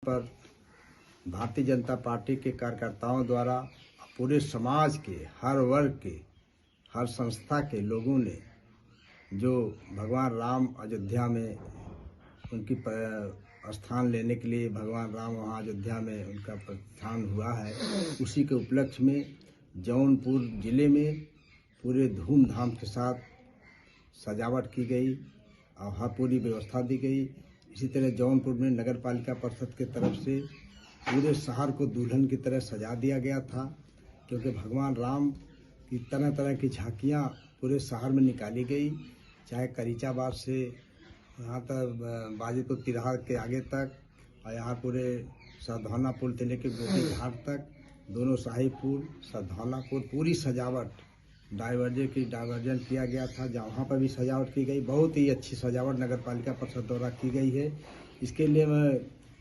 पर भारतीय जनता पार्टी के कार्यकर्ताओं द्वारा पूरे समाज के हर वर्ग के हर संस्था के लोगों ने जो भगवान राम अयोध्या में उनकी स्थान लेने के लिए भगवान राम वहाँ अयोध्या में उनका प्रस्थान हुआ है, उसी के उपलक्ष्य में जौनपुर ज़िले में पूरे धूमधाम के साथ सजावट की गई और हर पूरी व्यवस्था दी गई। इसी तरह जौनपुर में नगर पालिका परिषद के तरफ से पूरे शहर को दुल्हन की तरह सजा दिया गया था, क्योंकि भगवान राम की तरह तरह की झांकियाँ पूरे शहर में निकाली गई, चाहे करीचाबाद से यहाँ तक बाजीपुर तिराहा के आगे तक और यहाँ पूरे सधौना पुल से लेकर गोपी घाट तक, दोनों शाहीपुर सधौना पुल पूरी सजावट डायवर्जन किया गया था, जहाँ पर भी सजावट की गई। बहुत ही अच्छी सजावट नगर पालिका परिषद द्वारा की गई है। इसके लिए मैं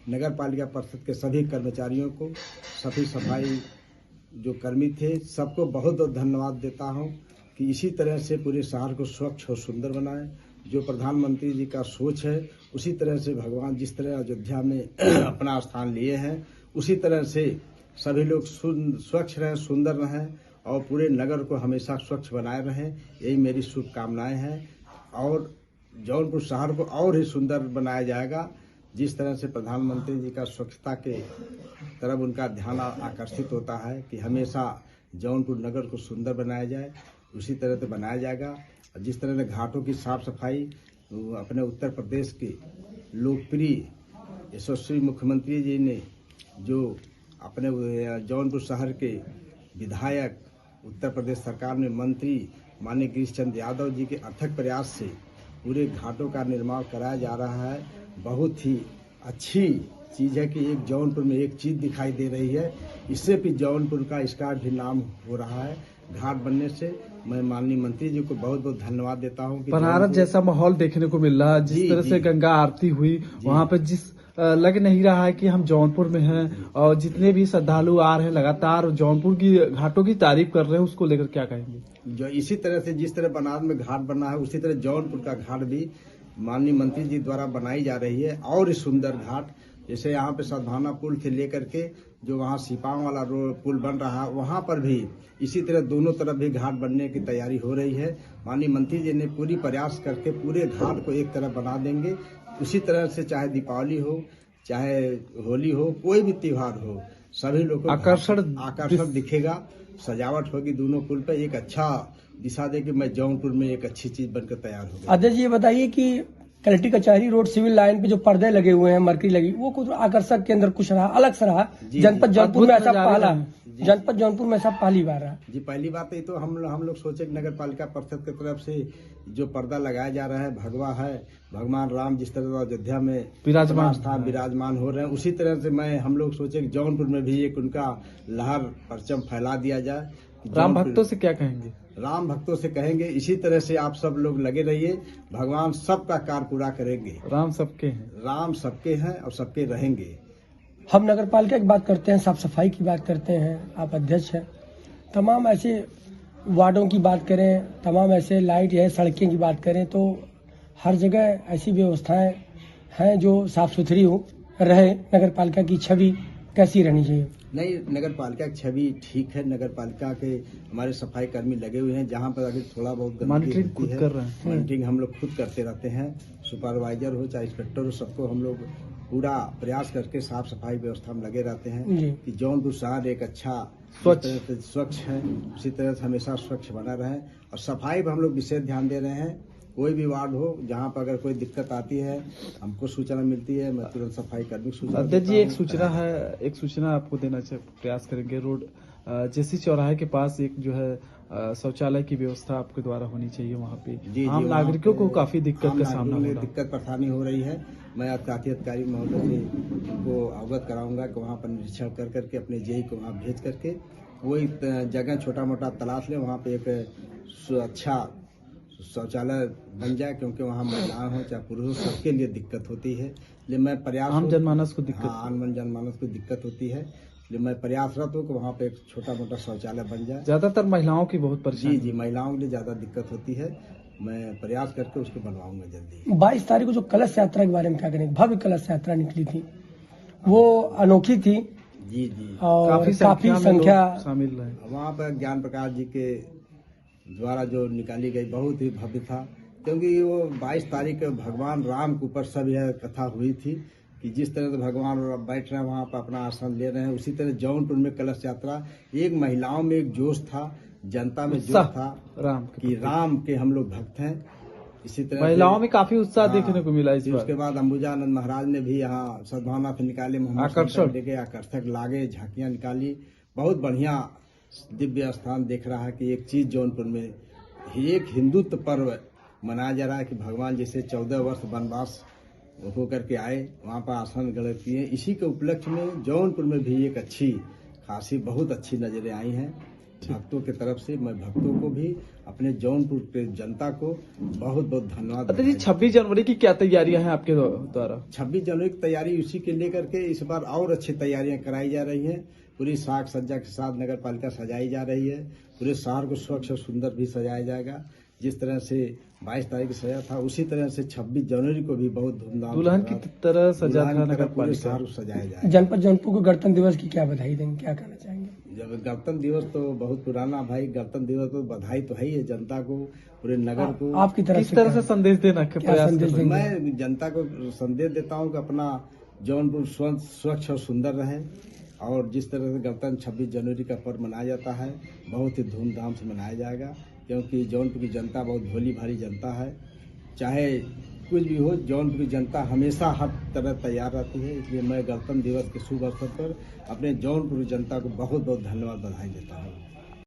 नगर पालिका परिषद के सभी कर्मचारियों को, सभी सफाई जो कर्मी थे, सबको बहुत बहुत धन्यवाद देता हूँ कि इसी तरह से पूरे शहर को स्वच्छ और सुंदर बनाएं। जो प्रधानमंत्री जी का सोच है, उसी तरह से भगवान जिस तरह अयोध्या में अपना स्थान लिए हैं, उसी तरह से सभी लोग स्वच्छ रहें, सुंदर रहें और पूरे नगर को हमेशा स्वच्छ बनाए रहें, यही मेरी शुभकामनाएं हैं। और जौनपुर शहर को और ही सुंदर बनाया जाएगा। जिस तरह से प्रधानमंत्री जी का स्वच्छता के तरफ उनका ध्यान आकर्षित होता है कि हमेशा जौनपुर नगर को सुंदर बनाया जाए, उसी तरह से बनाया जाएगा। जिस तरह से घाटों की साफ सफाई अपने उत्तर प्रदेश के लोकप्रिय यशस्वी मुख्यमंत्री जी ने जो अपने जौनपुर शहर के विधायक, उत्तर प्रदेश सरकार में मंत्री माननीय गिरीश चंद्र यादव जी के अथक प्रयास से पूरे घाटों का निर्माण कराया जा रहा है। बहुत ही अच्छी चीज़ है कि एक जौनपुर में एक चीज़ दिखाई दे रही है, इससे भी जौनपुर का इसका भी नाम हो रहा है घाट बनने से। मैं माननीय मंत्री जी को बहुत बहुत धन्यवाद देता हूँ कि बनारस जैसा माहौल देखने को मिल रहा है। जिस तरह से गंगा आरती हुई वहाँ पे लग नहीं रहा है कि हम जौनपुर में हैं, और जितने भी श्रद्धालु आ रहे हैं लगातार जौनपुर की घाटों की तारीफ कर रहे हैं, उसको लेकर क्या कहेंगे? जो इसी तरह से जिस तरह बनारस में घाट बना है, उसी तरह जौनपुर का घाट भी माननीय मंत्री जी द्वारा बनाई जा रही है और सुंदर घाट। जैसे यहाँ पे सधौना पुल से लेकर के जो वहाँ सिपांग वाला पुल बन रहा है, वहाँ पर भी इसी तरह दोनों तरफ भी घाट बनने की तैयारी हो रही है। माननीय मंत्री जी ने पूरी प्रयास करके पूरे घाट को एक तरफ बना देंगे। उसी तरह से चाहे दीपावली हो, चाहे होली हो, कोई भी त्योहार हो, सभी लोगों को आकर्षण दिखेगा, सजावट होगी दोनों पुल पे। एक अच्छा दिशा दे कि मैं जौनपुर में एक अच्छी चीज बनकर तैयार हो गया। अध्यक्ष जी ये बताइए कि कलेक्ट्री कचहरी रोड सिविल लाइन पे जो पर्दे लगे हुए हैं, मरकरी लगी, वो कुछ आकर्षक के अंदर कुछ रहा, अलग सा रहा। जनपद जौनपुर में ऐसा पहली बार रहा जी, पहली बात तो हम लोग सोचे कि नगर पालिका परिषद की तरफ से जो पर्दा लगाया जा रहा है, भगवा है, भगवान राम जिस तरह अयोध्या में विराजमान हो रहे हैं, उसी तरह से हम लोग सोचे कि जौनपुर में भी एक उनका लहर परचम फैला दिया जाए। राम भक्तों से क्या कहेंगे? राम भक्तों से कहेंगे इसी तरह से आप सब लोग लगे रहिए, भगवान सबका कार्य पूरा करेंगे। राम सबके हैं, राम सबके हैं और सबके रहेंगे। हम नगर पालिका की बात करते हैं, साफ सफाई की बात करते हैं, आप अध्यक्ष हैं, तमाम ऐसे वार्डों की बात करें, तमाम ऐसे लाइट है, सड़कें की बात करें, तो हर जगह ऐसी व्यवस्थाएं हैं जो साफ सुथरी हो रहे। नगर पालिका की छवि कैसी रहनी चाहिए? नहीं, नगर पालिका की छवि ठीक है। नगर पालिका के हमारे सफाई कर्मी लगे हुए हैं, जहाँ पर अगर थोड़ा बहुत मॉनिटरिंग खुद कर रहे हैं। मॉनिटरिंग हम लोग खुद करते रहते हैं। सुपरवाइजर हो चाहे इंस्पेक्टर हो, सबको हम लोग पूरा प्रयास करके साफ सफाई व्यवस्था में लगे रहते हैं कि जौनपुर शहर एक अच्छा स्वच्छ है, उसी तरह से हमेशा स्वच्छ बना रहे। और सफाई पर हम लोग विशेष ध्यान दे रहे हैं। कोई भी वार्ड हो, जहाँ पर अगर कोई दिक्कत आती है, हमको सूचना मिलती है, मैं तुरंत सफाई कर्मी सूचना। अध्यक्ष जी एक सूचना आपको देना प्रयास करेंगे। रोड जेसी चौराहे के पास एक जो है शौचालय की व्यवस्था आपके द्वारा होनी चाहिए। वहाँ पे आम नागरिकों को काफी दिक्कत का सामना हो रहा है, दिक्कत परेशानी हो रही है। मैं अतिथि अधिकारी महोदय जी को अवगत कराऊंगा कि वहाँ पर निरीक्षण कर करके अपने जेई को वहाँ भेज करके वही जगह छोटा मोटा तलाश ले, वहाँ पे एक अच्छा शौचालय बन जाए, क्योंकि वहाँ महिलाएं हो चाहे पुरुष हो, सबके लिए दिक्कत होती है। इसलिए मैं प्रयास आम जनमानस को दिक्कत होती है। इसलिए मैं प्रयासरत हूँ कि वहाँ पे एक छोटा मोटा शौचालय बन जाए। ज्यादातर महिलाओं की बहुत परेशानी। जी, महिलाओं के लिए ज्यादा दिक्कत होती है। मैं प्रयास करके उसको बनवाऊंगा जल्दी। 22 तारीख को जो कलश यात्रा के बारे में क्या करेंगे? भव्य कलश यात्रा निकली थी, वो अनोखी थी जी जी। और काफी में लोग संख्या शामिल रहे। वहाँ पर ज्ञान प्रकाश जी के द्वारा जो निकाली गई बहुत ही भव्य था, क्योंकि वो 22 तारीख को भगवान राम के ऊपर सब यह कथा हुई थी कि जिस तरह से भगवान बैठ रहे हैं वहाँ पर अपना आसन ले रहे हैं, उसी तरह जौनपुर में कलश यात्रा, एक महिलाओं में एक जोश था, जनता में जोश था राम कि राम के हम लोग भक्त हैं। इसी तरह महिलाओं में काफी उत्साह हाँ, देखने को मिला इस फिर बार। उसके बाद अंबुजानंद महाराज ने भी यहाँ सद्भावना से निकाले, आकर्षक। लेके आकर्षक लागे, झांकियां निकाली। बहुत बढ़िया दिव्य स्थान देख रहा है कि एक चीज जौनपुर में एक हिंदुत्व पर्व मनाया जा रहा है कि भगवान जैसे 14 वर्ष वनवास होकर के आए, वहाँ पर आसन गढ़ किए। इसी के उपलक्ष्य में जौनपुर में भी एक अच्छी खासी बहुत अच्छी नजरें आई हैं भक्तों की तरफ से। मैं भक्तों को भी, अपने जौनपुर के जनता को बहुत बहुत धन्यवाद। जी 26 जनवरी की क्या तैयारियां हैं आपके द्वारा? 26 जनवरी की तैयारी उसी के लेकर के इस बार और अच्छी तैयारियां कराई जा रही हैं। पूरी साग सज्जा के साथ नगर पालिका सजाई जा रही है। पूरे शहर को स्वच्छ और सुंदर भी सजाया जाएगा। जिस तरह से 22 तारीख सजा था, उसी तरह से 26 जनवरी को भी बहुत धूमधाम दुल्हन की तरह सजा था नगर पूरे पालिका। शहर को सजाया जाएगा। जनपद जौनपुर को गणतंत्र दिवस की क्या बधाई देंगे, क्या कहना चाहेंगे? जब गणतंत्र दिवस तो बहुत पुराना भाई, गणतंत्र दिवस तो बधाई तो है ही है जनता को, पूरे नगर को। आपकी तरफ किस तरह से संदेश देना के क्या प्रयास संदेश कर रहे हैं? देंगे? मैं जनता को संदेश देता हूं कि अपना जौनपुर स्वच्छ और सुंदर रहे, और जिस तरह से गणतंत्र 26 जनवरी का पर्व मनाया जाता है बहुत ही धूमधाम से मनाया जाएगा, क्योंकि जौनपुर की जनता बहुत भोली भारी जनता है। चाहे कुछ भी हो, जौनपुर की जनता हमेशा हर तरह तैयार रहती है। इसलिए मैं गणतंत्र दिवस के शुभ अवसर पर अपने जौनपुर की जनता को बहुत बहुत धन्यवाद बधाई देता हूँ।